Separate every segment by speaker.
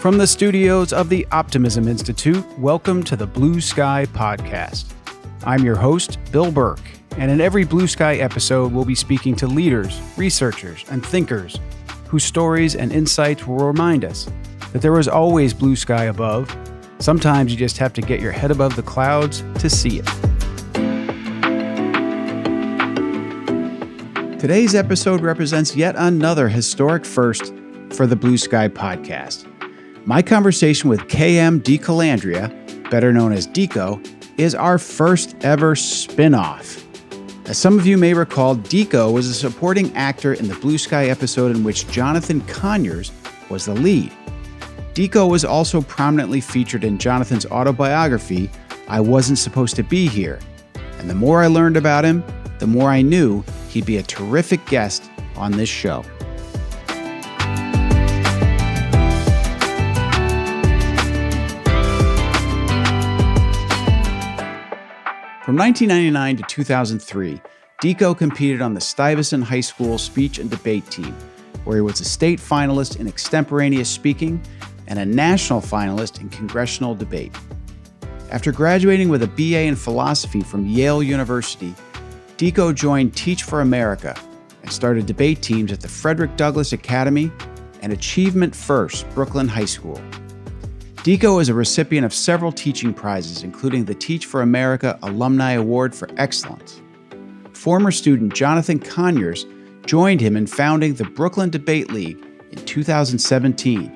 Speaker 1: From the studios of the Optimism Institute, welcome to the Blue Sky Podcast. I'm your host, Bill Burke, and in every Blue Sky episode, we'll be speaking to leaders, researchers, and thinkers whose stories and insights will remind us that there is always blue sky above. Sometimes you just have to get your head above the clouds to see it. Today's episode represents yet another historic first for the Blue Sky Podcast. My conversation with KM DiColandrea, better known as DiCo, is our first ever spin-off. As some of you may recall, DiCo was a supporting actor in the Blue Sky episode in which Jonathan Conyers was the lead. DiCo was also prominently featured in Jonathan's autobiography, I Wasn't Supposed to Be Here. And the more I learned about him, the more I knew he'd be a terrific guest on this show. From 1999 to 2003, DiCo competed on the Stuyvesant High School speech and debate team, where he was a state finalist in extemporaneous speaking and a national finalist in congressional debate. After graduating with a BA in philosophy from Yale University, DiCo joined Teach for America and started debate teams at the Frederick Douglass Academy and Achievement First Brooklyn High School. DiCo is a recipient of several teaching prizes, including the Teach for America Alumni Award for Excellence. Former student Jonathan Conyers joined him in founding the Brooklyn Debate League in 2017,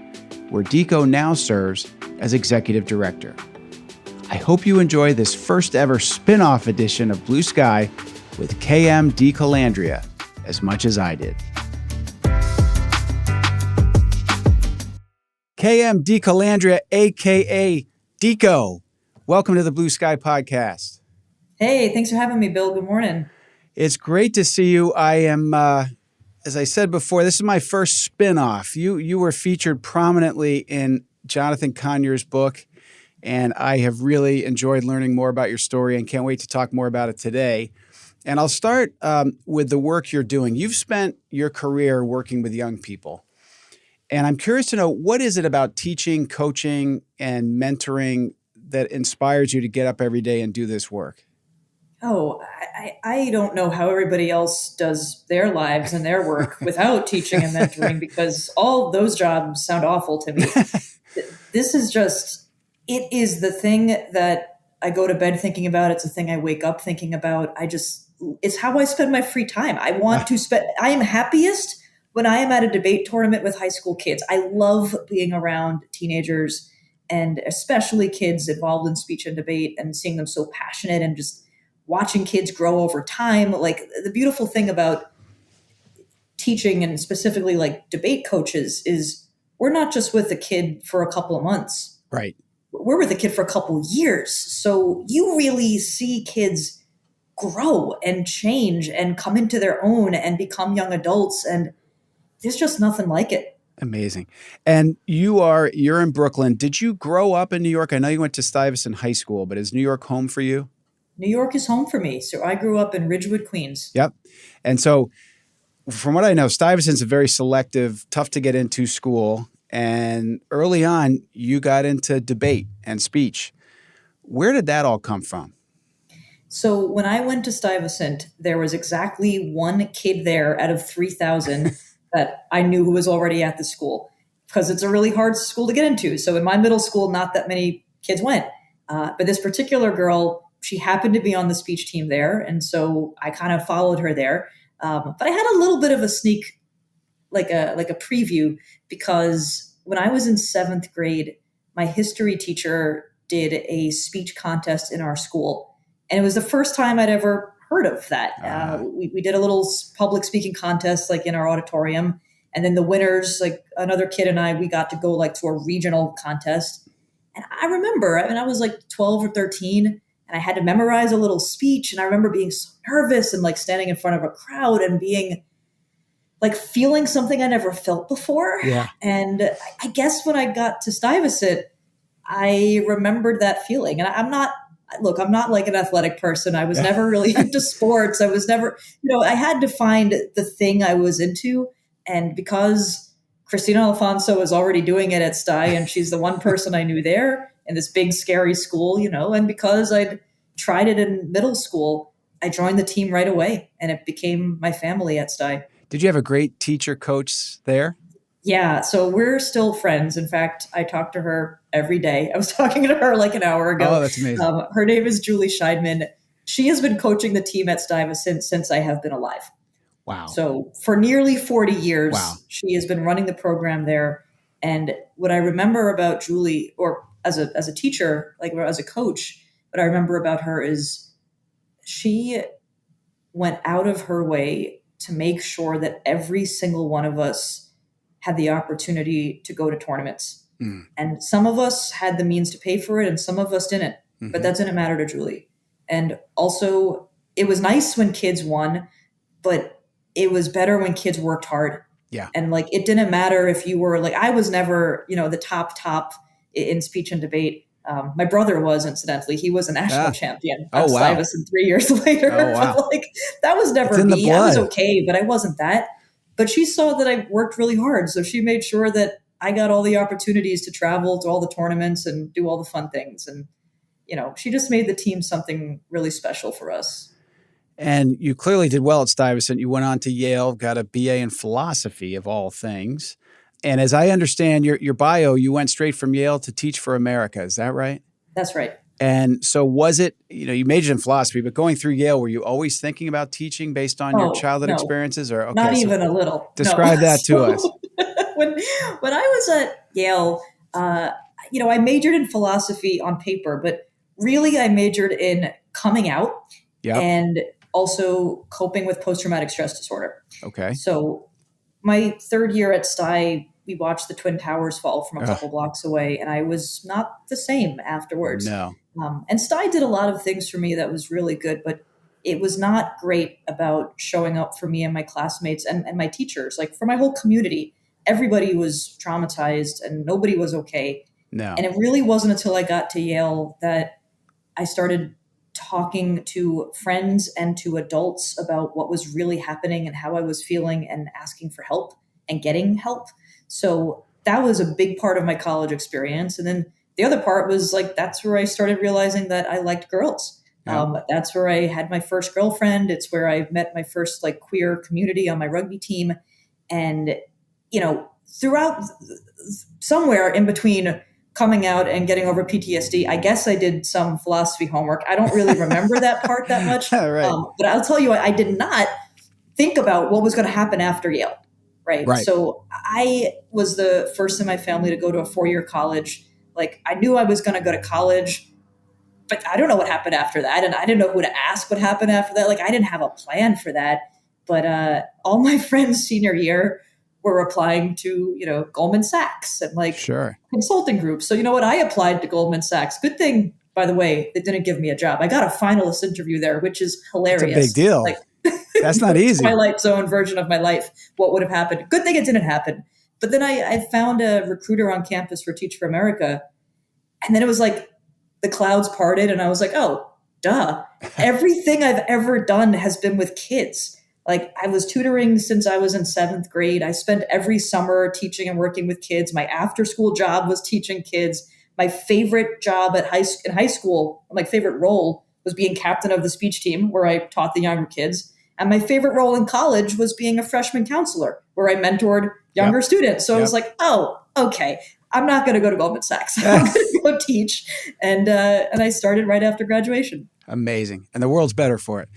Speaker 1: where DiCo now serves as executive director. I hope you enjoy this first ever spin-off edition of Blue Sky with KM DiColandrea as much as I did. KM DiColandrea, a.k.a. DiCo. Welcome to the Blue Sky Podcast.
Speaker 2: Hey, thanks for having me, Bill. Good morning.
Speaker 1: It's great to see you. I am, as I said before, this is my first spin-off. You were featured prominently in Jonathan Conyers' book, and I have really enjoyed learning more about your story and can't wait to talk more about it today. And I'll start with the work you're doing. You've spent your career working with young people. And I'm curious to know, what is it about teaching, coaching, and mentoring that inspires you to get up every day and do this work?
Speaker 2: Oh, I don't know how everybody else does their lives and their work without teaching and mentoring, because all those jobs sound awful to me. This is just, it is the thing that I go to bed thinking about. It's the thing I wake up thinking about. It's how I spend my free time. I am happiest when I am at a debate tournament with high school kids. I love being around teenagers and especially kids involved in speech and debate and seeing them so passionate and just watching kids grow over time. Like, the beautiful thing about teaching and specifically like debate coaches is we're not just with the kid for a couple of months.
Speaker 1: Right.
Speaker 2: We're with the kid for a couple of years. So you really see kids grow and change and come into their own and become young adults. And there's just nothing like it.
Speaker 1: Amazing. And you're in Brooklyn. Did you grow up in New York? I know you went to Stuyvesant High School, but is New York home for you?
Speaker 2: New York is home for me. So I grew up in Ridgewood, Queens.
Speaker 1: Yep. And so from what I know, Stuyvesant's a very selective, tough to get into school. And early on, you got into debate and speech. Where did that all come from?
Speaker 2: So when I went to Stuyvesant, there was exactly one kid there out of 3,000 that I knew who was already at the school, because it's a really hard school to get into. So in my middle school, not that many kids went. But this particular girl, she happened to be on the speech team there. And so I kind of followed her there. But I had a little bit of a sneak, like a preview, because when I was in 7th grade, my history teacher did a speech contest in our school. And it was the first time I'd ever heard of that. We did a little public speaking contest like in our auditorium. And then the winners, like another kid and I, we got to go like to a regional contest. And I remember, I was like 12 or 13 and I had to memorize a little speech. And I remember being so nervous and like standing in front of a crowd and being like feeling something I never felt before.
Speaker 1: Yeah.
Speaker 2: And I guess when I got to Stuyvesant, I remembered that feeling. And I'm not like an athletic person. I was never really into sports. I was never, I had to find the thing I was into. And because Christina Alfonso was already doing it at Stuyt, and she's the one person I knew there in this big, scary school, and because I'd tried it in middle school, I joined the team right away, and it became my family at Stuyt.
Speaker 1: Did you have a great teacher coach there?
Speaker 2: Yeah, so we're still friends. In fact, I talk to her every day. I was talking to her like an hour ago.
Speaker 1: Oh, that's amazing.
Speaker 2: Her name is Julie Scheidman. She has been coaching the team at Stuyvesant since I have been alive.
Speaker 1: Wow.
Speaker 2: So for nearly 40 years,
Speaker 1: Wow.
Speaker 2: She has been running the program there. And what I remember about Julie, or as a teacher, like as a coach, what I remember about her is she went out of her way to make sure that every single one of us had the opportunity to go to tournaments. Mm. And some of us had the means to pay for it and some of us didn't, but that didn't matter to Julie. And also it was nice when kids won, but it was better when kids worked hard.
Speaker 1: Yeah.
Speaker 2: And like, it didn't matter if you were like, I was never, the top in speech and debate. My brother was, incidentally, he was a national champion at Stuyvesant 3 years later.
Speaker 1: Oh, wow.
Speaker 2: But like, that was never me. I was okay, but I wasn't that. But she saw that I worked really hard. So she made sure that I got all the opportunities to travel to all the tournaments and do all the fun things. And, she just made the team something really special for us.
Speaker 1: And you clearly did well at Stuyvesant. You went on to Yale, got a BA in philosophy of all things. And as I understand your bio, you went straight from Yale to Teach for America. Is that right?
Speaker 2: That's right.
Speaker 1: And so was it, you majored in philosophy, but going through Yale, were you always thinking about teaching based on your childhood experiences? Or
Speaker 2: not even a little.
Speaker 1: Describe that to us.
Speaker 2: When I was at Yale, I majored in philosophy on paper, but really I majored in coming out and also coping with post-traumatic stress disorder.
Speaker 1: Okay.
Speaker 2: So my third year at Stuyt, we watched the Twin Towers fall from a couple blocks away, and I was not the same afterwards.
Speaker 1: No.
Speaker 2: And Stuyt did a lot of things for me that was really good, but it was not great about showing up for me and my classmates and my teachers. Like for my whole community, everybody was traumatized and nobody was okay.
Speaker 1: No.
Speaker 2: And it really wasn't until I got to Yale that I started talking to friends and to adults about what was really happening and how I was feeling and asking for help and getting help. So that was a big part of my college experience. And then the other part was like, that's where I started realizing that I liked girls. Yeah. That's where I had my first girlfriend. It's where I met my first like queer community on my rugby team. And, throughout somewhere in between coming out and getting over PTSD, I guess I did some philosophy homework. I don't really remember that part that much.
Speaker 1: Right.
Speaker 2: But I'll tell you, I did not think about what was going to happen after Yale. Right. So I was the first in my family to go to a 4-year college. Like I knew I was going to go to college, but I don't know what happened after that. And I didn't know who to ask what happened after that. Like I didn't have a plan for that. But all my friends senior year were applying to, Goldman Sachs and like consulting groups. So you know what? I applied to Goldman Sachs. Good thing, by the way, they didn't give me a job. I got a finalist interview there, which is hilarious.
Speaker 1: That's a big deal.
Speaker 2: Like,
Speaker 1: that's not easy.
Speaker 2: Twilight Zone version of my life. What would have happened? Good thing it didn't happen. But then I found a recruiter on campus for Teach for America. And then it was like the clouds parted and I was like, oh, duh. Everything I've ever done has been with kids. Like I was tutoring since I was in 7th grade. I spent every summer teaching and working with kids. My after school job was teaching kids. My favorite job in high school, my favorite role was being captain of the speech team where I taught the younger kids. And my favorite role in college was being a freshman counselor where I mentored younger students. So I was like, oh, okay, I'm not going to go to Goldman Sachs. I'm going to go teach. And I started right after graduation.
Speaker 1: Amazing. And the world's better for it.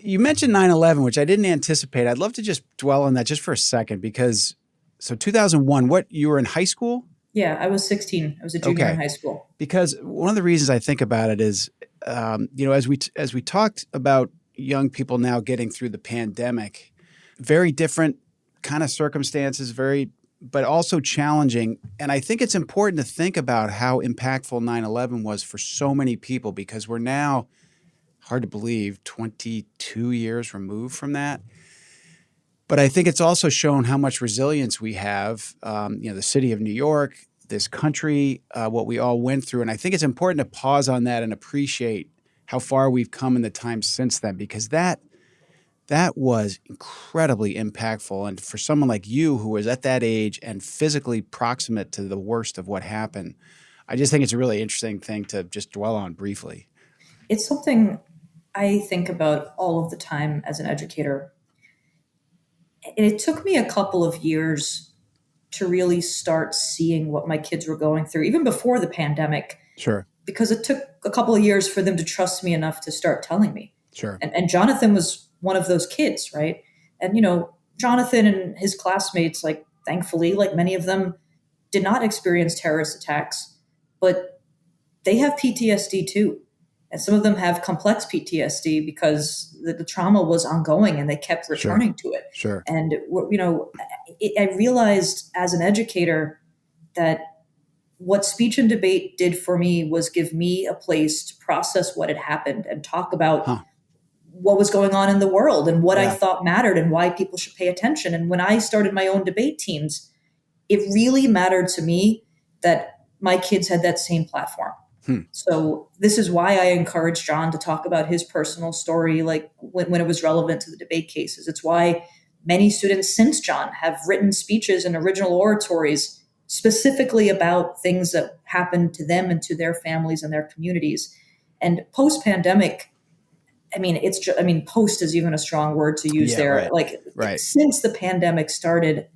Speaker 1: You mentioned 9/11, which I didn't anticipate. I'd love to just dwell on that just for a second because, so 2001, you were in high school?
Speaker 2: Yeah, I was 16. I was a junior in high school.
Speaker 1: Because one of the reasons I think about it is, as we talked about young people now getting through the pandemic, very different kind of circumstances, but also challenging. And I think it's important to think about how impactful 9/11 was for so many people because we're now, hard to believe, 22 years removed from that. But I think it's also shown how much resilience we have, the city of New York, this country, what we all went through. And I think it's important to pause on that and appreciate how far we've come in the time since then, because that That was incredibly impactful. And for someone like you who was at that age and physically proximate to the worst of what happened, I just think it's a really interesting thing to just dwell on briefly.
Speaker 2: It's something I think about all of the time as an educator. And it took me a couple of years to really start seeing what my kids were going through, even before the pandemic,
Speaker 1: Sure.
Speaker 2: because it took a couple of years for them to trust me enough to start telling me.
Speaker 1: Sure.
Speaker 2: And Jonathan was one of those kids, right? And, Jonathan and his classmates, like, thankfully, like many of them, did not experience terrorist attacks, but they have PTSD too. And some of them have complex PTSD because the trauma was ongoing and they kept returning to it.
Speaker 1: Sure.
Speaker 2: And, I realized as an educator that what speech and debate did for me was give me a place to process what had happened and talk about what was going on in the world and what I thought mattered and why people should pay attention. And when I started my own debate teams, it really mattered to me that my kids had that same platform. So this is why I encouraged John to talk about his personal story, like when it was relevant to the debate cases. It's why many students since John have written speeches and original oratories specifically about things that happened to them and to their families and their communities. And post-pandemic, post is even a strong word to use there.
Speaker 1: Right.
Speaker 2: Since the pandemic started,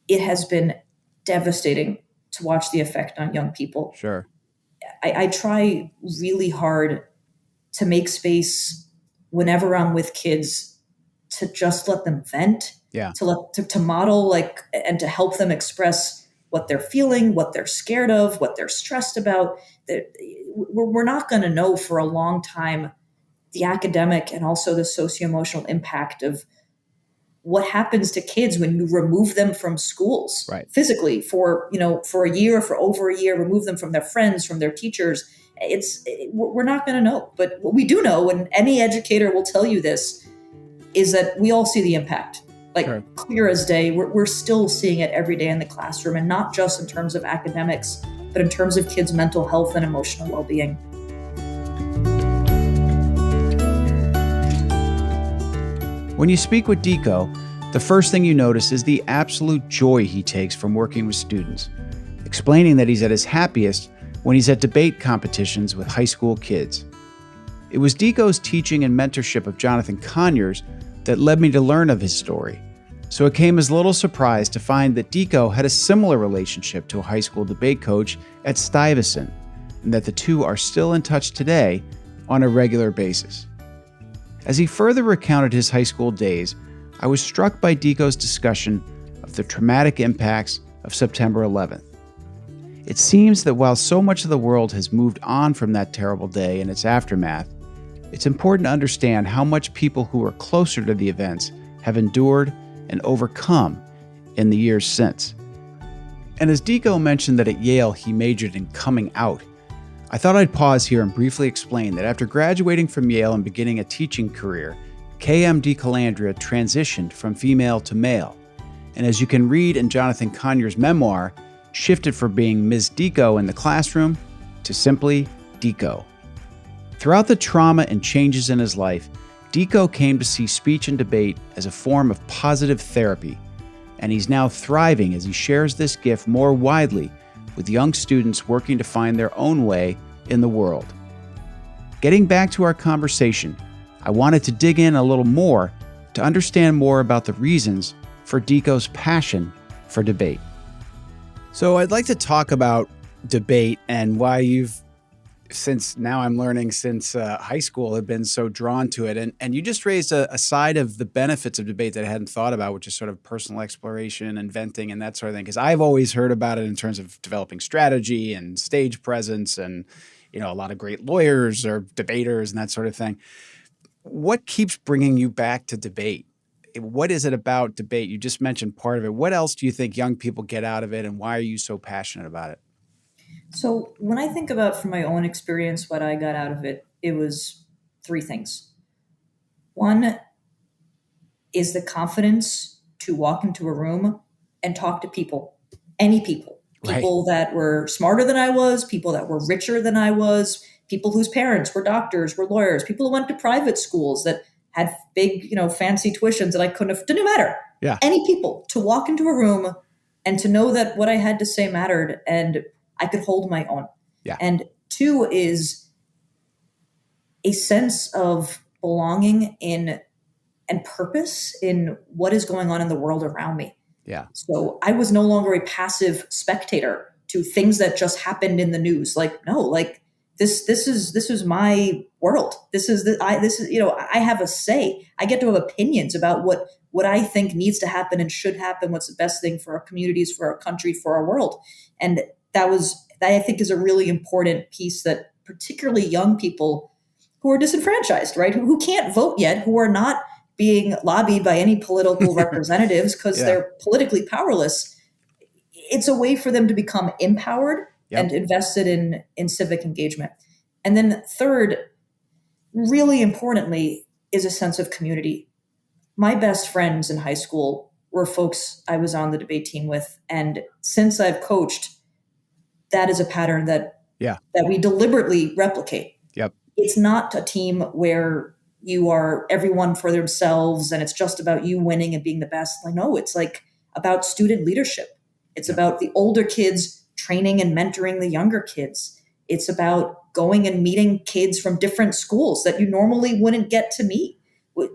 Speaker 2: it has been devastating to watch the effect on young people.
Speaker 1: Sure.
Speaker 2: I try really hard to make space whenever I'm with kids to just let them vent, to model and to help them express what they're feeling, what they're scared of, what they're stressed about. We're not going to know for a long time the academic and also the socio-emotional impact of what happens to kids when you remove them from schools physically for a year, for over a year, remove them from their friends, from their teachers. We're not going to know. But what we do know, and any educator will tell you this, is that we all see the impact. Clear as day, we're still seeing it every day in the classroom, and not just in terms of academics, but in terms of kids' mental health and emotional well-being.
Speaker 1: When you speak with DiCo, the first thing you notice is the absolute joy he takes from working with students, explaining that he's at his happiest when he's at debate competitions with high school kids. It was DiCo's teaching and mentorship of Jonathan Conyers that led me to learn of his story, so it came as little surprise to find that DiCo had a similar relationship to a high school debate coach at Stuyvesant, and that the two are still in touch today on a regular basis. As he further recounted his high school days, I was struck by DiCo's discussion of the traumatic impacts of September 11th. It seems that while so much of the world has moved on from that terrible day and its aftermath, it's important to understand how much people who are closer to the events have endured and overcome in the years since. And as DiCo mentioned that at Yale he majored in coming out, I thought I'd pause here and briefly explain that after graduating from Yale and beginning a teaching career, KM DiColandrea transitioned from female to male, and as you can read in Jonathan Conyers' memoir, shifted from being Ms. DiCo in the classroom to simply DiCo. Throughout the trauma and changes in his life, DiCo came to see speech and debate as a form of positive therapy, and he's now thriving as he shares this gift more widely with young students working to find their own way in the world. Getting back to our conversation, I wanted to dig in a little more to understand more about the reasons for DiCo's passion for debate. So I'd like to talk about debate and why you've, since high school, have been so drawn to it. And you just raised a side of the benefits of debate that I hadn't thought about, which is sort of personal exploration and venting and that sort of thing. Because I've always heard about it in terms of developing strategy and stage presence and, a lot of great lawyers or debaters and that sort of thing. What keeps bringing you back to debate? What is it about debate? You just mentioned part of it. What else do you think young people get out of it, and why are you so passionate about it?
Speaker 2: So when I think about from my own experience what I got out of it, it was three things. One is the confidence to walk into a room and talk to people, any people, people that were smarter than I was, people that were richer than I was, people whose parents were doctors, were lawyers, people who went to private schools that had big, fancy tuitions that I couldn't have, didn't matter.
Speaker 1: Yeah.
Speaker 2: Any people to walk into a room and to know that what I had to say mattered and I could hold my own.
Speaker 1: Yeah.
Speaker 2: And two is a sense of belonging in and purpose in what is going on in the world around me.
Speaker 1: Yeah.
Speaker 2: So I was no longer a passive spectator to things that just happened in the news. Like, no, like this is my world. I have a say. I get to have opinions about what I think needs to happen and should happen. What's the best thing for our communities, for our country, for our world. And that I think is a really important piece that particularly young people who are disenfranchised, right? Who can't vote yet, who are not being lobbied by any political representatives because they're politically powerless. It's a way for them to become empowered and invested in civic engagement. And then third, really importantly, is a sense of community. My best friends in high school were folks I was on the debate team with. And since I've coached, that is a pattern that we deliberately replicate.
Speaker 1: Yep.
Speaker 2: It's not a team where you are everyone for themselves and it's just about you winning and being the best. Like, no, it's like about student leadership. It's about the older kids training and mentoring the younger kids. It's about going and meeting kids from different schools that you normally wouldn't get to meet.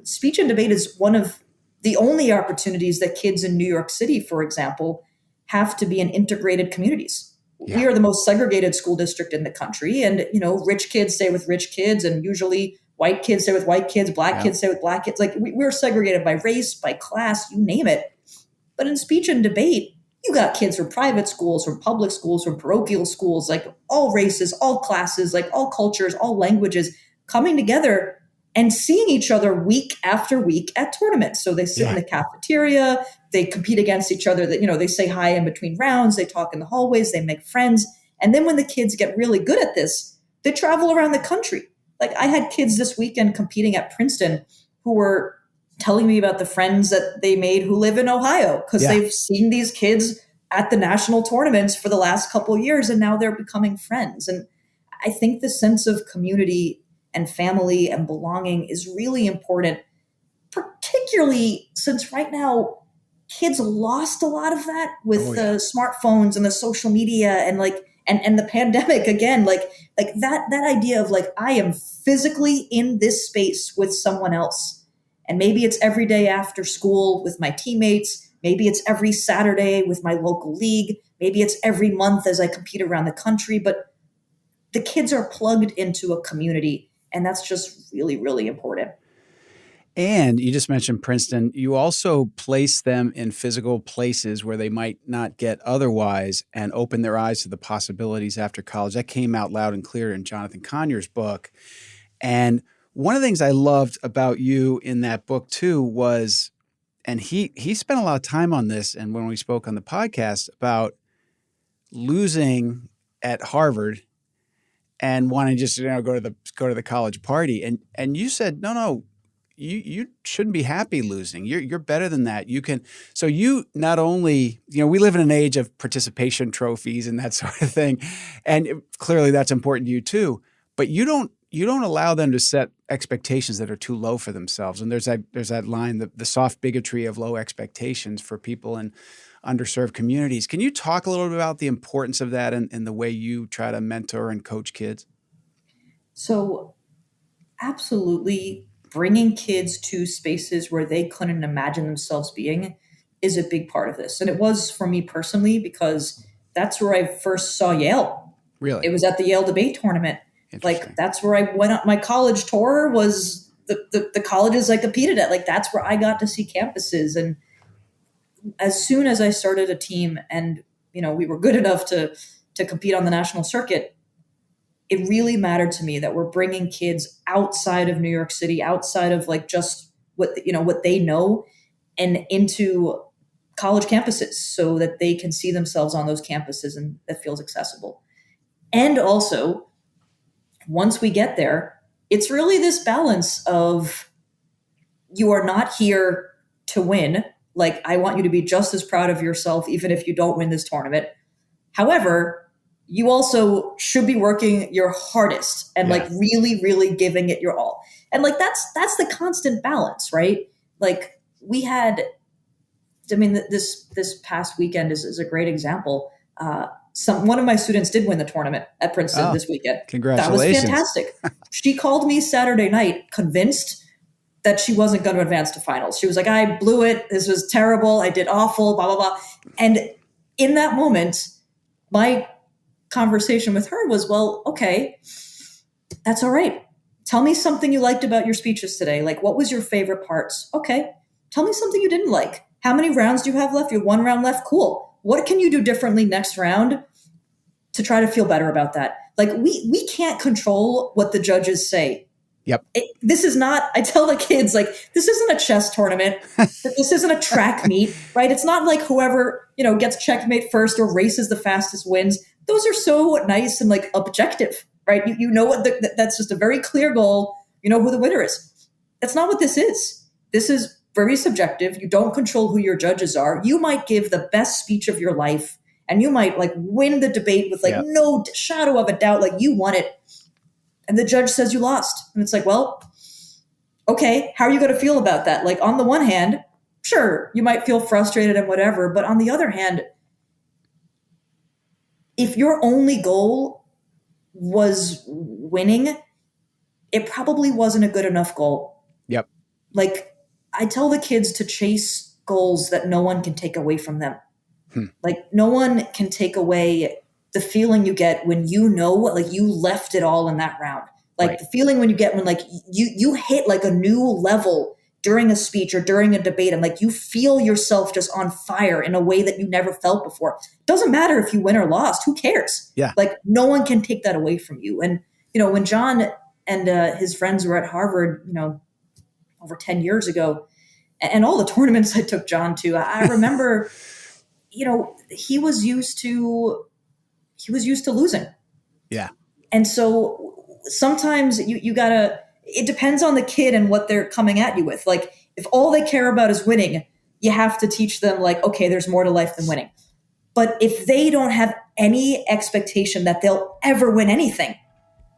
Speaker 2: Speech and debate is one of the only opportunities that kids in New York City, for example, have to be in integrated communities. Yeah. We are the most segregated school district in the country. And, rich kids stay with rich kids and usually white kids stay with white kids, black kids stay with black kids. Like we're segregated by race, by class, you name it. But in speech and debate, you got kids from private schools, from public schools, from parochial schools, like all races, all classes, like all cultures, all languages coming together and seeing each other week after week at tournaments. So they sit in the cafeteria, they compete against each other, they say hi in between rounds, they talk in the hallways, they make friends. And then when the kids get really good at this, they travel around the country. Like I had kids this weekend competing at Princeton who were telling me about the friends that they made who live in Ohio because they've seen these kids at the national tournaments for the last couple of years and now they're becoming friends. And I think the sense of community and family and belonging is really important, particularly since right now kids lost a lot of that with the smartphones and the social media and and the pandemic again, like that idea of like, I am physically in this space with someone else. And maybe it's every day after school with my teammates. Maybe it's every Saturday with my local league. Maybe it's every month as I compete around the country. But the kids are plugged into a community. And that's just really, really important.
Speaker 1: And you just mentioned Princeton. You also place them in physical places where they might not get otherwise and open their eyes to the possibilities after college. That came out loud and clear in Jonathan Conyers' book. And one of the things I loved about you in that book too was, and he spent a lot of time on this, and when we spoke on the podcast about losing at Harvard and wanting just go to the college party, and you said no, you shouldn't be happy losing. You're better than that. You can. So you not only we live in an age of participation trophies and that sort of thing, and clearly that's important to you too. But you don't allow them to set expectations that are too low for themselves. And there's that line, the soft bigotry of low expectations for people in underserved communities. Can you talk a little bit about the importance of that in the way you try to mentor and coach kids?
Speaker 2: So absolutely, bringing kids to spaces where they couldn't imagine themselves being is a big part of this. And it was for me personally, because that's where I first saw Yale.
Speaker 1: Really?
Speaker 2: It was at the Yale debate tournament. Like that's where I went on my college tour, was the colleges I competed at. Like that's where I got to see campuses. And as soon as I started a team and, we were good enough to compete on the national circuit, it really mattered to me that we're bringing kids outside of New York City, outside of like just what they know, and into college campuses so that they can see themselves on those campuses and that feels accessible. And also, once we get there, it's really this balance of you are not here to win. Like, I want you to be just as proud of yourself, even if you don't win this tournament. However, you also should be working your hardest and
Speaker 1: Yeah.
Speaker 2: like really, really giving it your all. And like, that's the constant balance, right? Like we had, I mean, this past weekend is a great example. One of my students did win the tournament at Princeton this weekend.
Speaker 1: Congratulations.
Speaker 2: That was fantastic. She called me Saturday night, convinced that she wasn't going to advance to finals. She was like, I blew it. This was terrible. I did awful, blah, blah, blah. And in that moment, my conversation with her was, well, okay, that's all right. Tell me something you liked about your speeches today. Like, what was your favorite parts? Okay. Tell me something you didn't like. How many rounds do you have left? You have 1 round left. Cool. What can you do differently next round to try to feel better about that? Like, we can't control what the judges say.
Speaker 1: Yep.
Speaker 2: This is not, I tell the kids, like, this isn't a chess tournament. This isn't a track meet, right? It's not like whoever, gets checkmate first or races the fastest wins. Those are so nice and like objective, right? You know what, that's just a very clear goal. You know who the winner is. That's not what this is. This is very subjective. You don't control who your judges are. You might give the best speech of your life and you might like win the debate with like no shadow of a doubt, like you won it. And the judge says you lost. And it's like, well, okay, how are you going to feel about that? Like on the one hand, sure, you might feel frustrated and whatever. But on the other hand, if your only goal was winning, it probably wasn't a good enough goal.
Speaker 1: Yep.
Speaker 2: Like I tell the kids to chase goals that no one can take away from them. Like no one can take away the feeling you get when like you left it all in that round. Like the feeling when you get when like you hit like a new level during a speech or during a debate and like you feel yourself just on fire in a way that you never felt before. Doesn't matter if you win or lost. Who cares?
Speaker 1: Yeah.
Speaker 2: Like no one can take that away from you. And, when John and his friends were at Harvard, over 10 years ago, and all the tournaments I took John to, I remember, he was used to losing.
Speaker 1: Yeah.
Speaker 2: And so sometimes you gotta, it depends on the kid and what they're coming at you with. Like if all they care about is winning, you have to teach them like, okay, there's more to life than winning. But if they don't have any expectation that they'll ever win anything,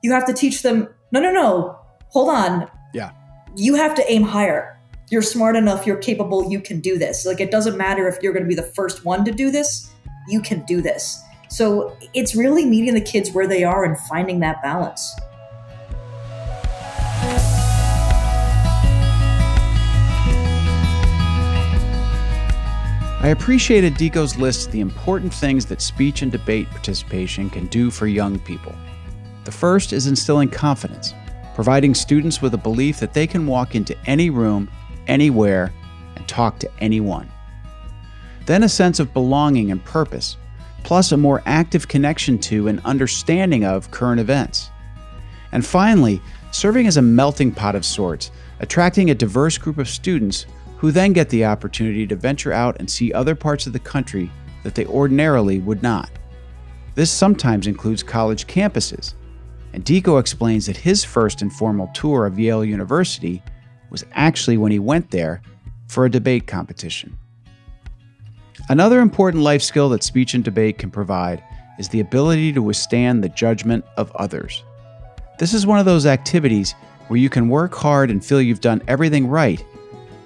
Speaker 2: you have to teach them, no, hold on.
Speaker 1: Yeah.
Speaker 2: You have to aim higher. You're smart enough, you're capable, you can do this. Like it doesn't matter if you're going to be the first one to do this, you can do this. So it's really meeting the kids where they are and finding that balance.
Speaker 1: I appreciated DiCo's list of the important things that speech and debate participation can do for young people. The first is instilling confidence, providing students with a belief that they can walk into any room, anywhere, and talk to anyone. Then a sense of belonging and purpose, plus a more active connection to and understanding of current events. And finally, serving as a melting pot of sorts, attracting a diverse group of students who then get the opportunity to venture out and see other parts of the country that they ordinarily would not. This sometimes includes college campuses, and DiCo explains that his first informal tour of Yale University was actually when he went there for a debate competition. Another important life skill that speech and debate can provide is the ability to withstand the judgment of others. This is one of those activities where you can work hard and feel you've done everything right,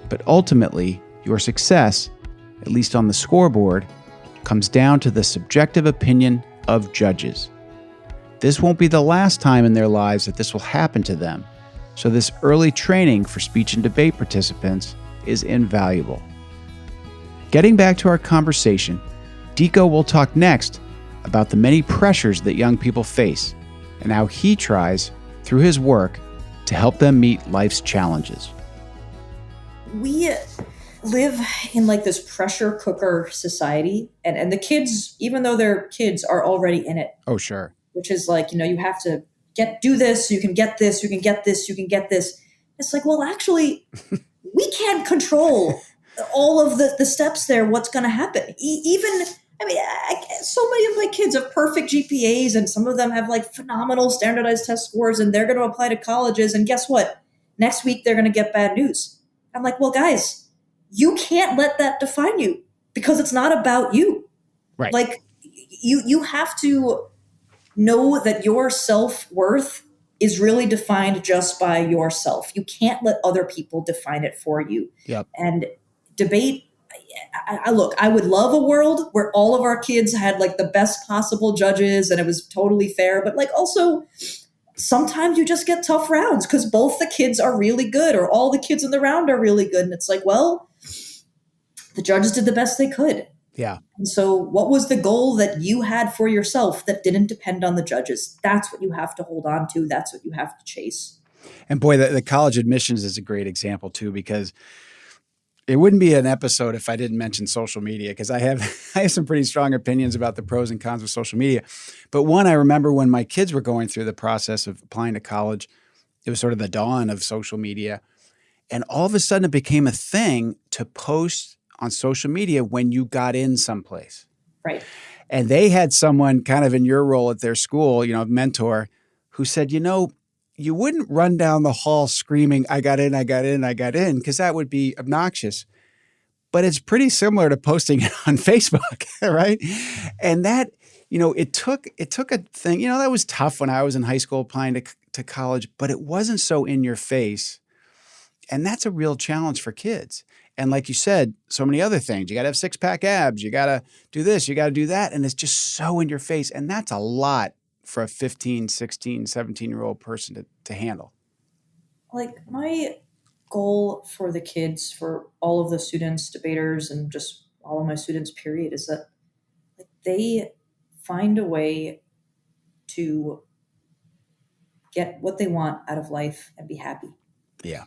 Speaker 1: but ultimately, your success, at least on the scoreboard, comes down to the subjective opinion of judges. This won't be the last time in their lives that this will happen to them, so this early training for speech and debate participants is invaluable. Getting back to our conversation, DiCo will talk next about the many pressures that young people face and how he tries, through his work, to help them meet life's challenges.
Speaker 2: We live in like this pressure cooker society, and the kids, even though they're kids, are already in it.
Speaker 1: Oh, sure.
Speaker 2: Which is like, you have to do this, you can get this, you can get this, you can get this. It's like, well, actually, we can't control all of the steps there, what's going to happen. So many of my kids have perfect GPAs, and some of them have like phenomenal standardized test scores, and they're going to apply to colleges. And guess what? Next week, they're going to get bad news. I'm like, well, guys, you can't let that define you because it's not about you.
Speaker 1: Right.
Speaker 2: Like you have to know that your self-worth is really defined just by yourself. You can't let other people define it for you.
Speaker 1: Yep.
Speaker 2: And debate, look, I would love a world where all of our kids had like the best possible judges and it was totally fair. But like also, sometimes you just get tough rounds because both the kids are really good or all the kids in the round are really good. And it's like, well, the judges did the best they could.
Speaker 1: Yeah.
Speaker 2: And so what was the goal that you had for yourself that didn't depend on the judges? That's what you have to hold on to. That's what you have to chase.
Speaker 1: And boy, the college admissions is a great example too, because it wouldn't be an episode if I didn't mention social media, because I have some pretty strong opinions about the pros and cons of social media. But one, I remember when my kids were going through the process of applying to college, it was sort of the dawn of social media. And all of a sudden it became a thing to post on social media when you got in someplace.
Speaker 2: Right.
Speaker 1: And they had someone kind of in your role at their school, a mentor, who said, you wouldn't run down the hall screaming, I got in, I got in, I got in, because that would be obnoxious. But it's pretty similar to posting it on Facebook, right? And that, it took a thing, that was tough when I was in high school applying to college, but it wasn't so in your face. And that's a real challenge for kids. And like you said, so many other things. You got to have six-pack abs. You got to do this. You got to do that. And it's just so in your face. And that's a lot for a 15, 16, 17-year-old person to handle.
Speaker 2: Like my goal for the kids, for all of the students, debaters, and just all of my students, period, is that like they find a way to get what they want out of life and be happy.
Speaker 1: Yeah.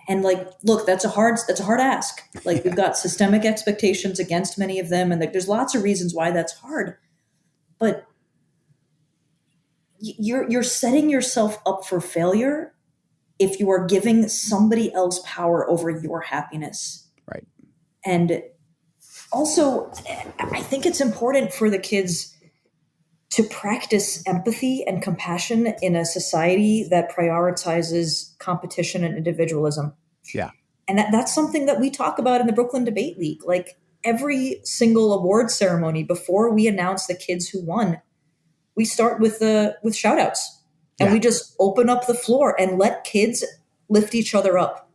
Speaker 2: And like, look, that's a hard ask. Like we've got systemic expectations against many of them. And there's lots of reasons why that's hard, but you're setting yourself up for failure if you are giving somebody else power over your happiness.
Speaker 1: Right.
Speaker 2: And also I think it's important for the kids to practice empathy and compassion in a society that prioritizes competition and individualism.
Speaker 1: Yeah.
Speaker 2: And that's something that we talk about in the Brooklyn Debate League. Like every single award ceremony, before we announce the kids who won, we start with shout outs and we just open up the floor and let kids lift each other up.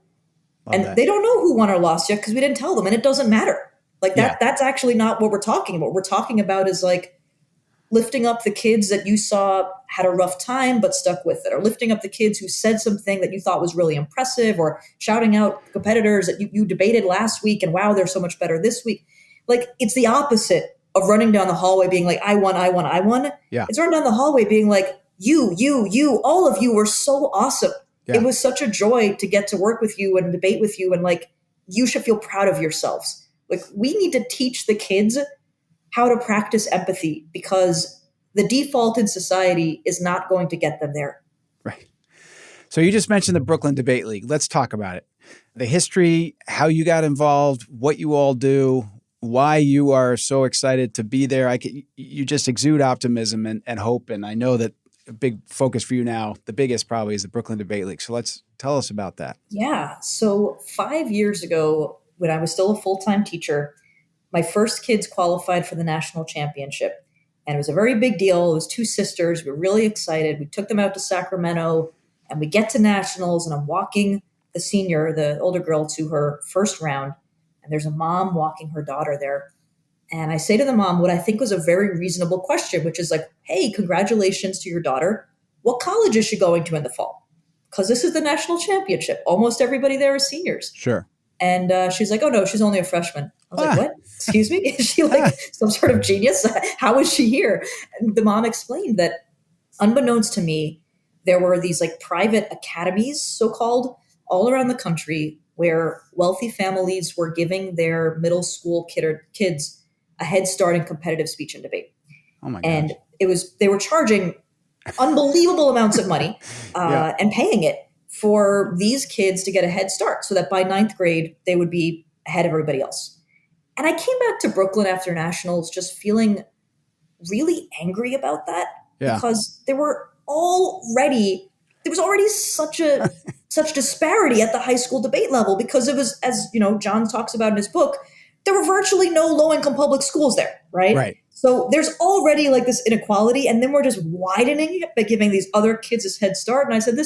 Speaker 2: They don't know who won or lost yet because we didn't tell them, and it doesn't matter. Like that's actually not what we're talking about. What we're talking about is like lifting up the kids that you saw had a rough time but stuck with it, or lifting up the kids who said something that you thought was really impressive, or shouting out competitors that you debated last week and wow, they're so much better this week. Like it's the opposite of running down the hallway being like, I won. Yeah. It's running down the hallway being like, you, all of you were so awesome. Yeah. It was such a joy to get to work with you and debate with you. And like, you should feel proud of yourselves. Like we need to teach the kids how to practice empathy, because the default in society is not going to get them there.
Speaker 1: Right. So you just mentioned the Brooklyn Debate League. Let's talk about it. The history, how you got involved, what you all do, why you are so excited to be there. You just exude optimism and hope. And I know that a big focus for you now, the biggest probably, is the Brooklyn Debate League. So let's tell us about that.
Speaker 2: Yeah. So 5 years ago, when I was still a full-time teacher, my first kids qualified for the national championship. And it was a very big deal. It was two sisters. We were really excited. We took them out to Sacramento and we get to nationals, and I'm walking the older girl, to her first round. And there's a mom walking her daughter there. And I say to the mom what I think was a very reasonable question, which is like, hey, congratulations to your daughter. What college is she going to in the fall? Because this is the national championship. Almost everybody there is seniors.
Speaker 1: Sure.
Speaker 2: And she's like, oh, no, she's only a freshman. I was like, what? Excuse me? Is she like some sort of genius? How is she here? And the mom explained that unbeknownst to me, there were these like private academies, so-called, all around the country where wealthy families were giving their middle school kids a head start in competitive speech and debate.
Speaker 1: Oh my gosh.
Speaker 2: And they were charging unbelievable amounts of money and paying it for these kids to get a head start so that by ninth grade, they would be ahead of everybody else. And I came back to Brooklyn after nationals just feeling really angry about that because there was already such disparity at the high school debate level, because it was, as John talks about in his book, there were virtually no low-income public schools there, right? So there's already like this inequality, and then we're just widening it by giving these other kids this head start. And I said,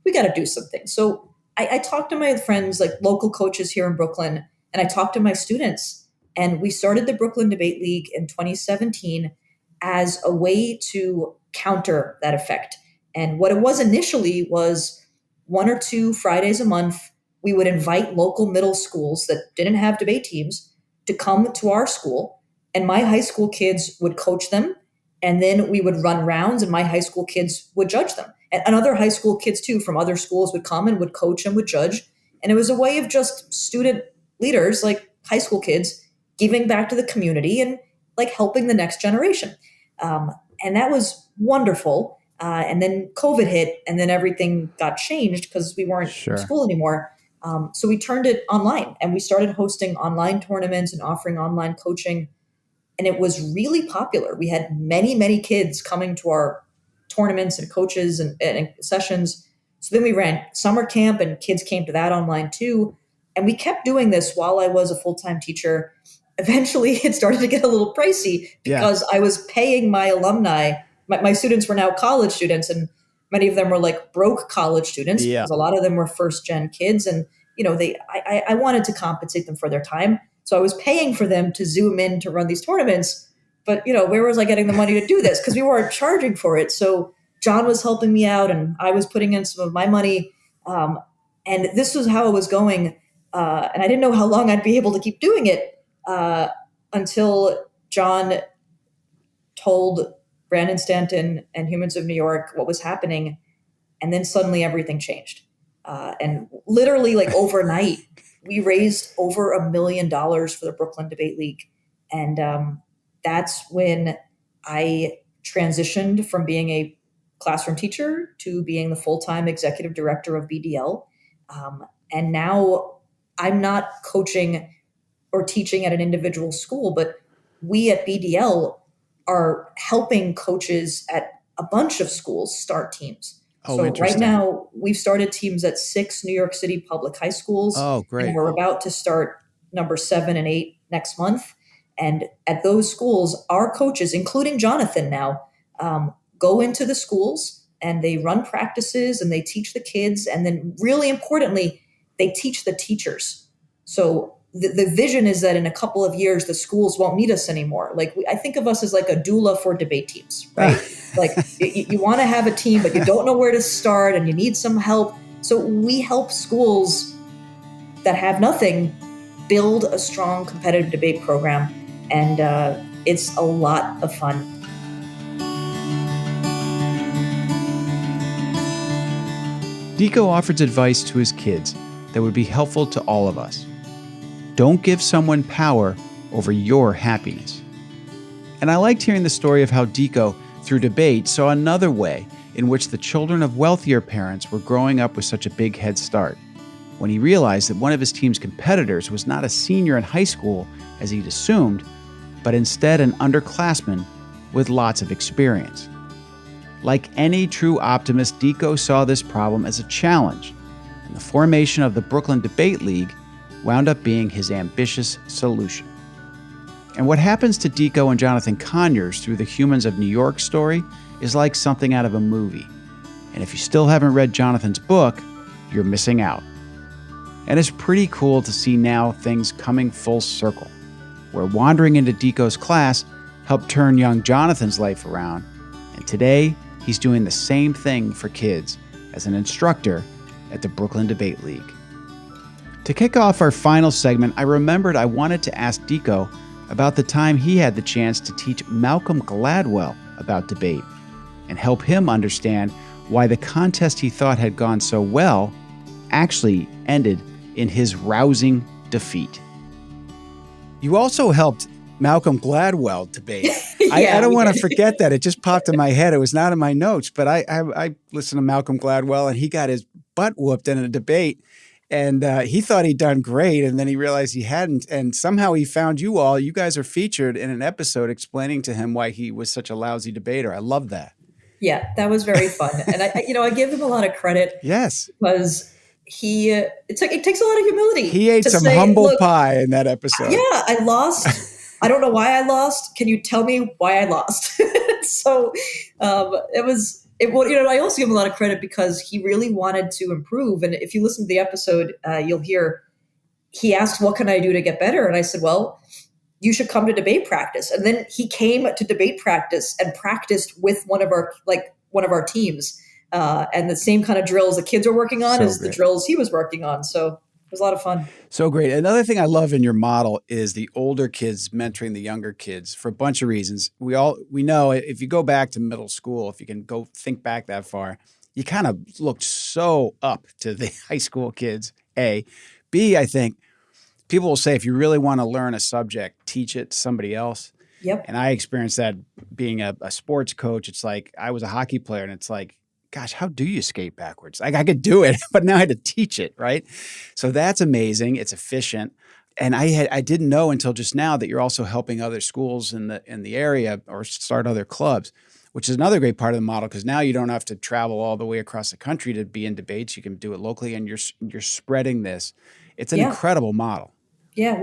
Speaker 2: we got to do something. So I talked to my friends, like local coaches here in Brooklyn, and I talked to my students, and we started the Brooklyn Debate League in 2017 as a way to counter that effect. And what it was initially was 1 or 2 Fridays a month, we would invite local middle schools that didn't have debate teams to come to our school, and my high school kids would coach them. And then we would run rounds and my high school kids would judge them. And other high school kids too from other schools would come and would coach and would judge. And it was a way of just student leaders, like high school kids, giving back to the community and like helping the next generation. And that was wonderful. And then COVID hit, and then everything got changed because we weren't in school anymore. So we turned it online, and we started hosting online tournaments and offering online coaching. And it was really popular. We had many, many kids coming to our tournaments and coaches and sessions. So then we ran summer camp, and kids came to that online too. And we kept doing this while I was a full-time teacher. Eventually, it started to get a little pricey because I was paying my alumni. My students were now college students, and many of them were like broke college students because a lot of them were first-gen kids. And, I wanted to compensate them for their time. So I was paying for them to Zoom in to run these tournaments. But, where was I getting the money to do this? Because we weren't charging for it. So John was helping me out, and I was putting in some of my money. And this was how it was going. And I didn't know how long I'd be able to keep doing it until John told Brandon Stanton and Humans of New York what was happening. And then suddenly everything changed. And literally like overnight, we raised over $1 million for the Brooklyn Debate League. And that's when I transitioned from being a classroom teacher to being the full-time executive director of BDL. And now I'm not coaching or teaching at an individual school, but we at BDL are helping coaches at a bunch of schools start teams. So right now, we've started teams at 6 New York City public high schools.
Speaker 1: Oh, great.
Speaker 2: And we're about to start number 7 and 8 next month. And at those schools, our coaches, including Jonathan now, go into the schools and they run practices and they teach the kids. And then really importantly, they teach the teachers. So the vision is that in a couple of years, the schools won't need us anymore. Like I think of us as like a doula for debate teams, right? Like you want to have a team, but you don't know where to start and you need some help. So we help schools that have nothing build a strong competitive debate program. And it's a lot of fun.
Speaker 1: DiCo offers advice to his kids that would be helpful to all of us. Don't give someone power over your happiness. And I liked hearing the story of how DiCo, through debate, saw another way in which the children of wealthier parents were growing up with such a big head start, when he realized that one of his team's competitors was not a senior in high school, as he'd assumed, but instead an underclassman with lots of experience. Like any true optimist, DiCo saw this problem as a challenge, and the formation of the Brooklyn Debate League wound up being his ambitious solution. And what happens to DiCo and Jonathan Conyers through the Humans of New York story is like something out of a movie. And if you still haven't read Jonathan's book, you're missing out. And it's pretty cool to see now things coming full circle, where wandering into DiCo's class helped turn young Jonathan's life around. And today, he's doing the same thing for kids as an instructor at the Brooklyn Debate League. To kick off our final segment, I remembered I wanted to ask DiCo about the time he had the chance to teach Malcolm Gladwell about debate and help him understand why the contest he thought had gone so well actually ended in his rousing defeat. You also helped Malcolm Gladwell debate. I don't want to forget that. It just popped in my head. It was not in my notes, but I listened to Malcolm Gladwell, and he got his butt whooped in a debate. And he thought he'd done great, and then he realized he hadn't. And somehow he found you all. You guys are featured in an episode explaining to him why he was such a lousy debater. I love that.
Speaker 2: Yeah, that was very fun. And I give him a lot of credit.
Speaker 1: Yes.
Speaker 2: Because it takes a lot of humility.
Speaker 1: He ate some humble pie in that episode.
Speaker 2: Yeah, I lost I don't know why I lost. Can you tell me why I lost? So I also give him a lot of credit because he really wanted to improve. And if you listen to the episode, you'll hear he asked, what can I do to get better? And I said, well, you should come to debate practice. And then he came to debate practice and practiced with one of our teams. And the same kind of drills the kids are working on is the drills he was working on. So it was a lot of fun.
Speaker 1: So great. Another thing I love in your model is the older kids mentoring the younger kids for a bunch of reasons. We know if you go back to middle school, if you can go think back that far, you kind of looked so up to the high school kids, A. B, I think people will say if you really want to learn a subject, teach it to somebody else.
Speaker 2: Yep.
Speaker 1: And I experienced that being a sports coach. It's like I was a hockey player and it's like, gosh, how do you skate backwards? Like I could do it, but now I had to teach it, right? So that's amazing. It's efficient. And I didn't know until just now that you're also helping other schools in the area or start other clubs, which is another great part of the model because now you don't have to travel all the way across the country to be in debates. You can do it locally and you're spreading this. It's an incredible model.
Speaker 2: Yeah,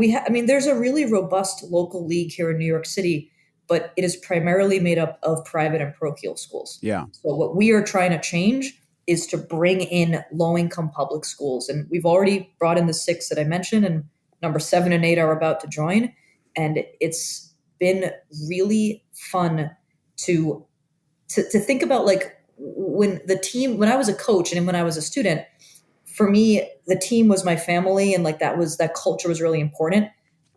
Speaker 2: there's a really robust local league here in New York City, but it is primarily made up of private and parochial schools.
Speaker 1: Yeah.
Speaker 2: So what we are trying to change is to bring in low-income public schools. And we've already brought in the 6 that I mentioned, and number 7 and 8 are about to join. And it's been really fun to think about, like, when I was a coach and when I was a student, for me, the team was my family, and like that culture was really important.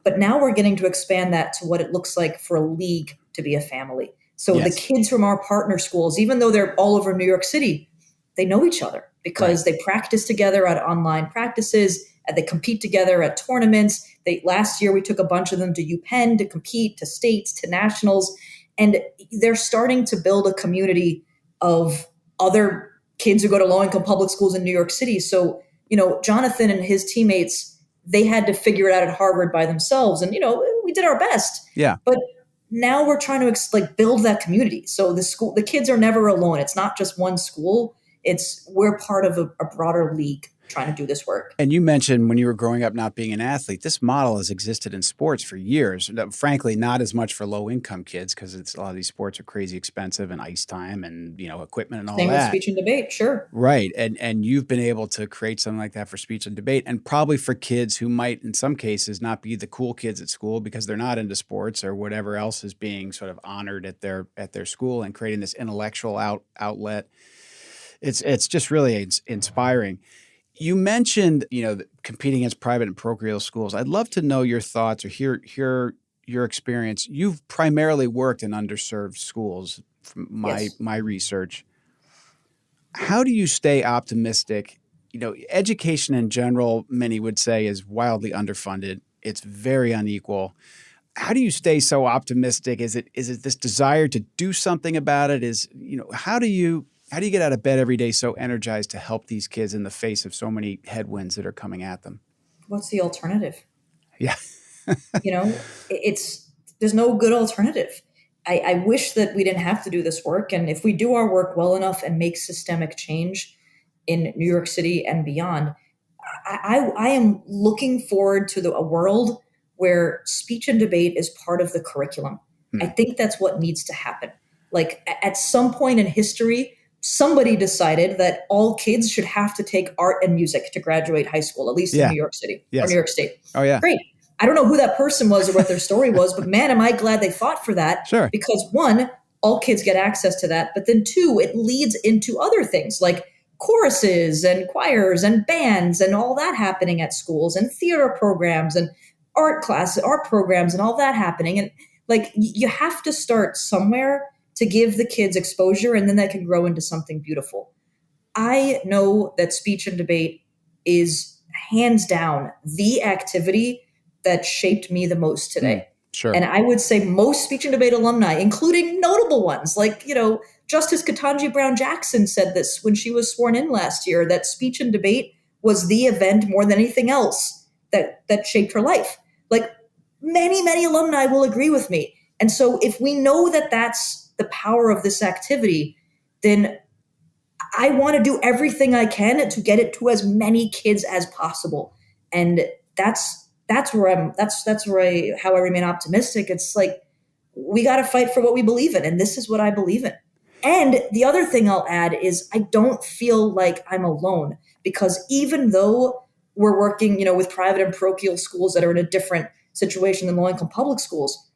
Speaker 2: But now we're getting to expand that to what it looks like for a league to be a family. So the kids from our partner schools, even though they're all over New York City, they know each other because they practice together at online practices and they compete together at tournaments. Last year, we took a bunch of them to UPenn to compete, to states, to nationals. And they're starting to build a community of other kids who go to low-income public schools in New York City. So, Jonathan and his teammates, they had to figure it out at Harvard by themselves. And, we did our best.
Speaker 1: Yeah.
Speaker 2: But now we're trying to build that community. So the kids are never alone. It's not just one school. We're part of a broader league trying to do this work.
Speaker 1: And you mentioned when you were growing up not being an athlete, this model has existed in sports for years. Frankly, not as much for low-income kids because a lot of these sports are crazy expensive and ice time and equipment and all that.
Speaker 2: Same with speech and debate, sure.
Speaker 1: Right. And you've been able to create something like that for speech and debate, and probably for kids who might, in some cases, not be the cool kids at school because they're not into sports or whatever else is being sort of honored at their school, and creating this intellectual outlet. It's just really inspiring. You mentioned, competing against private and parochial schools. I'd love to know your thoughts or hear your experience. You've primarily worked in underserved schools from my research. How do you stay optimistic? Education in general, many would say, is wildly underfunded. It's very unequal. How do you stay so optimistic? Is it this desire to do something about it? How do you get out of bed every day so energized to help these kids in the face of so many headwinds that are coming at them?
Speaker 2: What's the alternative?
Speaker 1: Yeah.
Speaker 2: There's no good alternative. I wish that we didn't have to do this work. And if we do our work well enough and make systemic change in New York City and beyond, I am looking forward to a world where speech and debate is part of the curriculum. I think that's what needs to happen. Like at some point in history, somebody decided that all kids should have to take art and music to graduate high school, at least in New York City or New York State.
Speaker 1: Oh, yeah.
Speaker 2: Great. I don't know who that person was or what their story was, but man, am I glad they fought for that.
Speaker 1: Sure.
Speaker 2: Because 1, all kids get access to that. But then 2, it leads into other things like choruses and choirs and bands and all that happening at schools, and theater programs and art classes, art programs and all that happening. And you have to start somewhere to give the kids exposure, and then that can grow into something beautiful. I know that speech and debate is hands down the activity that shaped me the most today.
Speaker 1: Sure.
Speaker 2: And I would say most speech and debate alumni, including notable ones like, Justice Ketanji Brown Jackson said this when she was sworn in last year, that speech and debate was the event more than anything else that shaped her life. Like many, many alumni will agree with me. And so if we know that that's the power of this activity, then I want to do everything I can to get it to as many kids as possible. And that's that's how I remain optimistic. It's like, we got to fight for what we believe in. And this is what I believe in. And the other thing I'll add is I don't feel like I'm alone, because even though we're working, with private and parochial schools that are in a different situation than low-income public schools,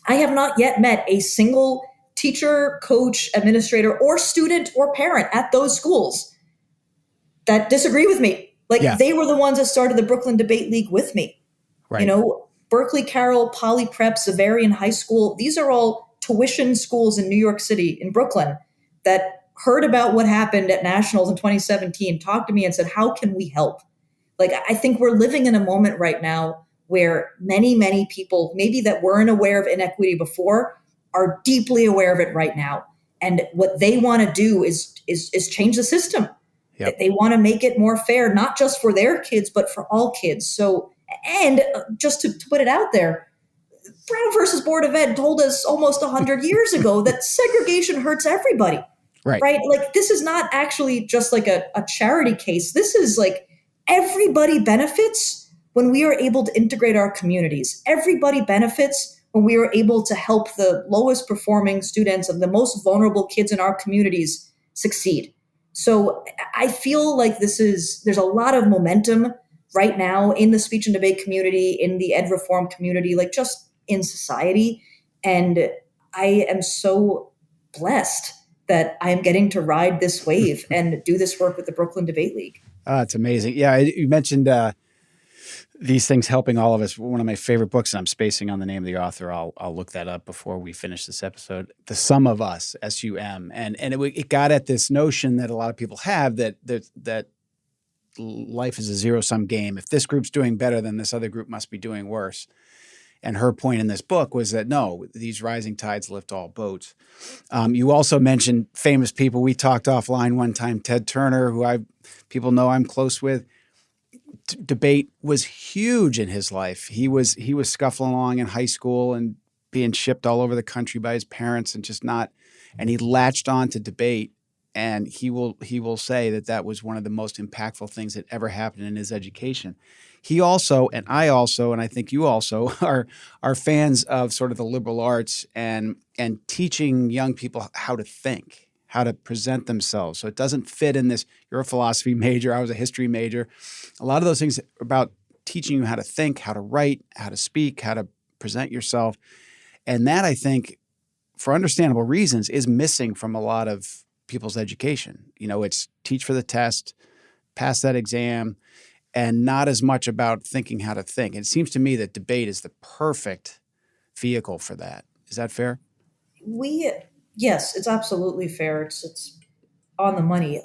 Speaker 2: I have not yet met a single teacher, coach, administrator, or student or parent at those schools that disagree with me. They were the ones that started the Brooklyn Debate League with me.
Speaker 1: Right.
Speaker 2: Berkeley Carroll, Poly Prep, Xaverian High School, these are all tuition schools in New York City, in Brooklyn, that heard about what happened at Nationals in 2017, talked to me and said, how can we help? I think we're living in a moment right now where many, many people, maybe that weren't aware of inequity before, are deeply aware of it right now. And what they want to do is change the system.
Speaker 1: Yep.
Speaker 2: They want to make it more fair, not just for their kids, but for all kids. So, and just to put it out there, Brown versus Board of Ed told us almost 100 years ago that segregation hurts everybody. Right? This is not actually just a charity case. This is everybody benefits when we are able to integrate our communities. Everybody benefits when we are able to help the lowest performing students and the most vulnerable kids in our communities succeed. So I feel like there's a lot of momentum right now in the speech and debate community, in the ed reform community, just in society. And I am so blessed that I am getting to ride this wave and do this work with the Brooklyn Debate League.
Speaker 1: It's amazing. Yeah, you mentioned these things helping all of us. One of my favorite books, and I'm spacing on the name of the author. I'll look that up before we finish this episode. The Sum of Us, SUM, and it got at this notion that a lot of people have that life is a zero-sum game. If this group's doing better, then this other group must be doing worse. And her point in this book was that no, these rising tides lift all boats. You also mentioned famous people. We talked offline one time. Ted Turner, who people know I'm close with. Debate was huge in his life. He was scuffling along in high school and being shipped all over the country by his parents and he latched on to debate. And he will say that was one of the most impactful things that ever happened in his education. He also, and I also, and I think you also are fans of sort of the liberal arts and teaching young people how to think, how to present themselves. So it doesn't fit in this, you're a philosophy major, I was a history major. A lot of those things about teaching you how to think, how to write, how to speak, how to present yourself. And that, I think, for understandable reasons, is missing from a lot of people's education. It's teach for the test, pass that exam, and not as much about thinking how to think. And it seems to me that debate is the perfect vehicle for that. Is that fair?
Speaker 2: Yes, it's absolutely fair. It's on the money.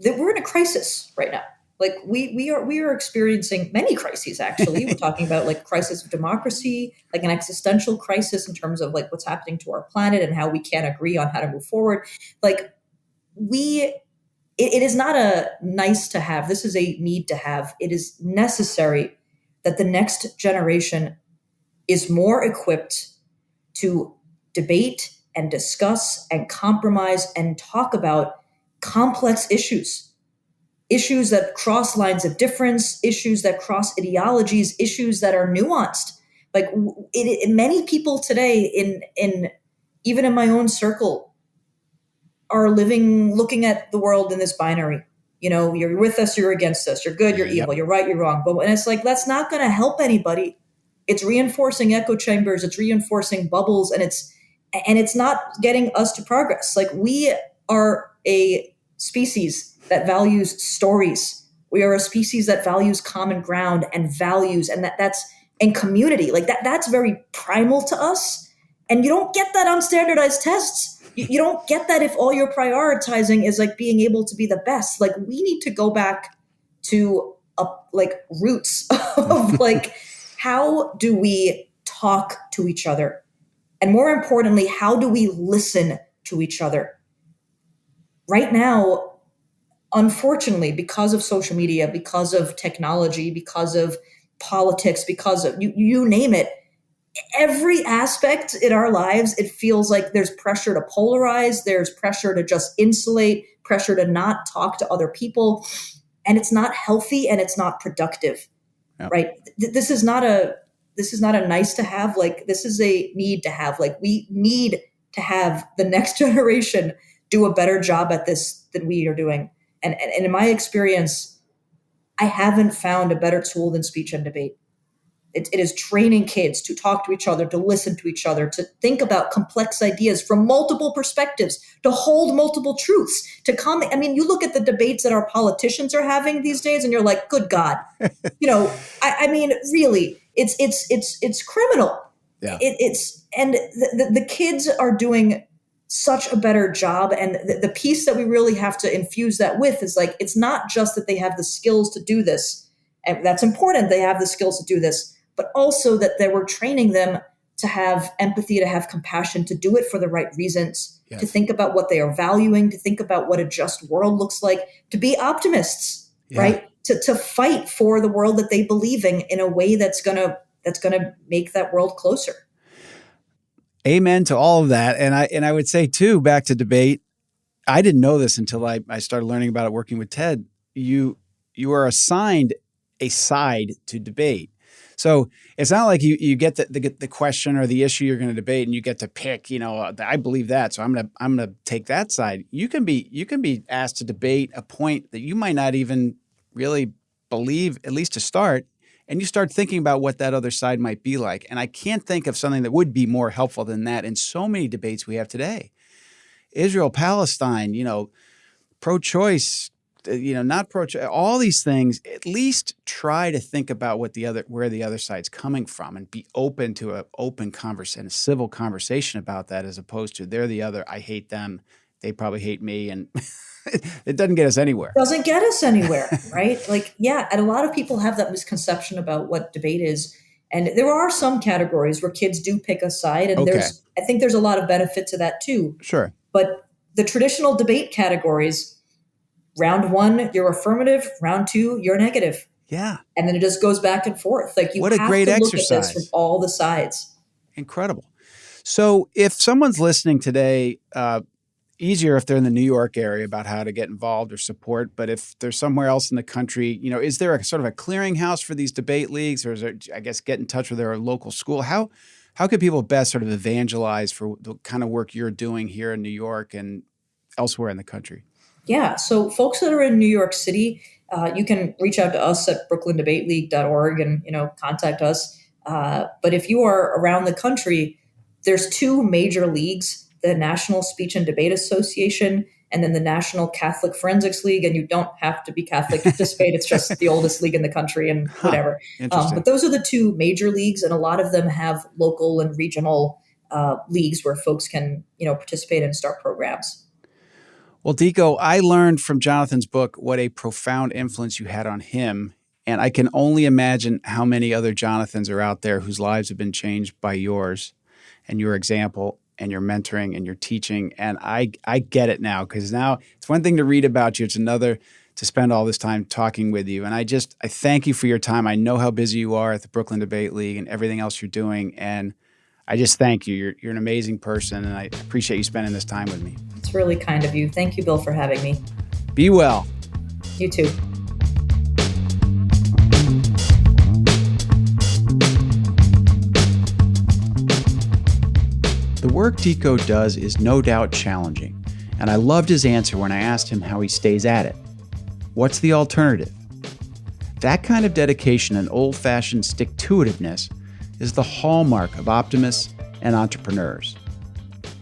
Speaker 2: We're in a crisis right now. We are experiencing many crises, actually. We're talking about crisis of democracy, an existential crisis in terms of what's happening to our planet and how we can't agree on how to move forward. It is not a nice to have. This is a need to have. It is necessary that the next generation is more equipped to debate and discuss and compromise and talk about complex issues that cross lines of difference, issues that cross ideologies, issues that are nuanced. Many people today in even in my own circle are looking at the world in this binary. You're with us, you're against us, you're good, you're evil, you're right, you're wrong. But when it's that's not going to help anybody. It's reinforcing echo chambers, it's reinforcing bubbles, and it's not getting us to progress. We are a species that values stories. We are a species that values common ground and values, and that's community. That's very primal to us. And you don't get that on standardized tests. You don't get that if all you're prioritizing is being able to be the best. We need to go back to roots of how do we talk to each other? And more importantly, how do we listen to each other? Right now, unfortunately, because of social media, because of technology, because of politics, because of you name it, every aspect in our lives, it feels like there's pressure to polarize, there's pressure to just insulate, pressure to not talk to other people. And it's not healthy and it's not productive. right? This is not a nice to have. Like, this is a need to have. Like, we need to have the next generation do a better job at this than we are doing. And in my experience, I haven't found a better tool than speech and debate. It is training kids to talk to each other, to listen to each other, to think about complex ideas from multiple perspectives, to hold multiple truths, to come. I mean, you look at the debates that our politicians are having these days, and you're like, "Good God!" I mean, really, it's criminal.
Speaker 1: Yeah.
Speaker 2: The kids are doing such a better job, and the piece that we really have to infuse that with is like, it's not just that they have the skills to do this, and that's important. They have the skills to do this. But also that they were training them to have empathy, to have compassion, to do it for the right reasons,
Speaker 1: Yes.
Speaker 2: to think about what they are valuing, to think about what a just world looks like, to be optimists, right? To fight for the world that they believe in a way that's gonna make that world closer.
Speaker 1: Amen to all of that. And I would say too, back to debate, I didn't know this until I started learning about it working with Ted. You are assigned a side to debate. So it's not like you get the question or the issue you're going to debate and you get to pick, I believe that, so I'm going to take that side. You can be asked to debate a point that you might not even really believe, at least to start, and you start thinking about what that other side might be like. And I can't think of something that would be more helpful than that in so many debates we have today. Israel, Palestine, pro-choice, not pro-choice, all these things. At least try to think about where the other side's coming from, and be open to an open conversation, a civil conversation about that, as opposed to they're the other, I hate them, they probably hate me, and it doesn't get us anywhere.
Speaker 2: Doesn't get us anywhere, right? Like, yeah, and a lot of people have that misconception about what debate is. And there are some categories where kids do pick a side, and I think there's a lot of benefit to that too.
Speaker 1: Sure.
Speaker 2: But the traditional debate categories, round one, you're affirmative. Round two, you're negative.
Speaker 1: Yeah.
Speaker 2: And then it just goes back and forth. Like,
Speaker 1: what a great exercise.
Speaker 2: Look at this from all the sides.
Speaker 1: Incredible. So if someone's listening today, easier if they're in the New York area about how to get involved or support. But if they're somewhere else in the country, is there a sort of a clearinghouse for these debate leagues, or is there, I guess, get in touch with their local school? How could people best sort of evangelize for the kind of work you're doing here in New York and elsewhere in the country?
Speaker 2: Yeah. So folks that are in New York City, you can reach out to us at brooklyndebateleague.org and, contact us. But if you are around the country, there's two major leagues, the National Speech and Debate Association and then the National Catholic Forensics League. And you don't have to be Catholic to participate. It's just the oldest league in the country and whatever. But those are the two major leagues. And a lot of them have local and regional leagues where folks can, participate and start programs.
Speaker 1: Well, DiCo, I learned from Jonathan's book what a profound influence you had on him. And I can only imagine how many other Jonathans are out there whose lives have been changed by yours and your example and your mentoring and your teaching. And I get it now, because now it's one thing to read about you. It's another to spend all this time talking with you. And I thank you for your time. I know how busy you are at the Brooklyn Debate League and everything else you're doing. And I just thank you. You're an amazing person, and I appreciate you spending this time with me.
Speaker 2: It's really kind of you. Thank you, Bill, for having me.
Speaker 1: Be well.
Speaker 2: You too.
Speaker 1: The work DiCo does is no doubt challenging, and I loved his answer when I asked him how he stays at it. What's the alternative? That kind of dedication and old-fashioned stick-to-itiveness is the hallmark of optimists and entrepreneurs.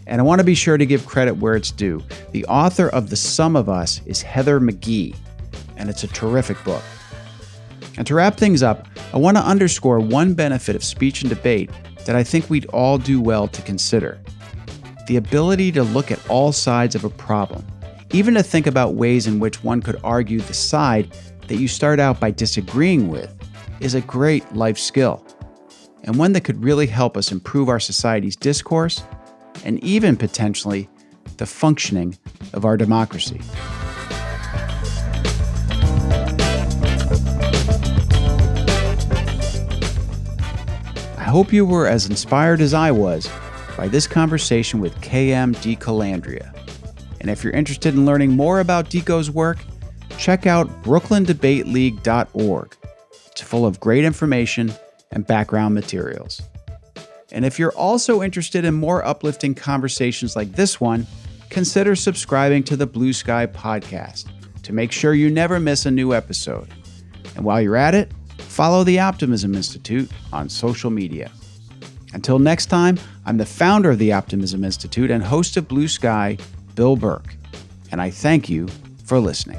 Speaker 1: And I want to be sure to give credit where it's due. The author of The Sum of Us is Heather McGee, and it's a terrific book. And to wrap things up, I want to underscore one benefit of speech and debate that I think we'd all do well to consider: the ability to look at all sides of a problem, even to think about ways in which one could argue the side that you start out by disagreeing with, is a great life skill, and one that could really help us improve our society's discourse and even potentially the functioning of our democracy. I hope you were as inspired as I was by this conversation with KM DiColandrea. And if you're interested in learning more about DiCo's work, check out brooklyndebateleague.org. It's full of great information and background materials. And if you're also interested in more uplifting conversations like this one, consider subscribing to the Blue Sky Podcast to make sure you never miss a new episode. And while you're at it, follow the Optimism Institute on social media. Until next time, I'm the founder of the Optimism Institute and host of Blue Sky, Bill Burke, and I thank you for listening.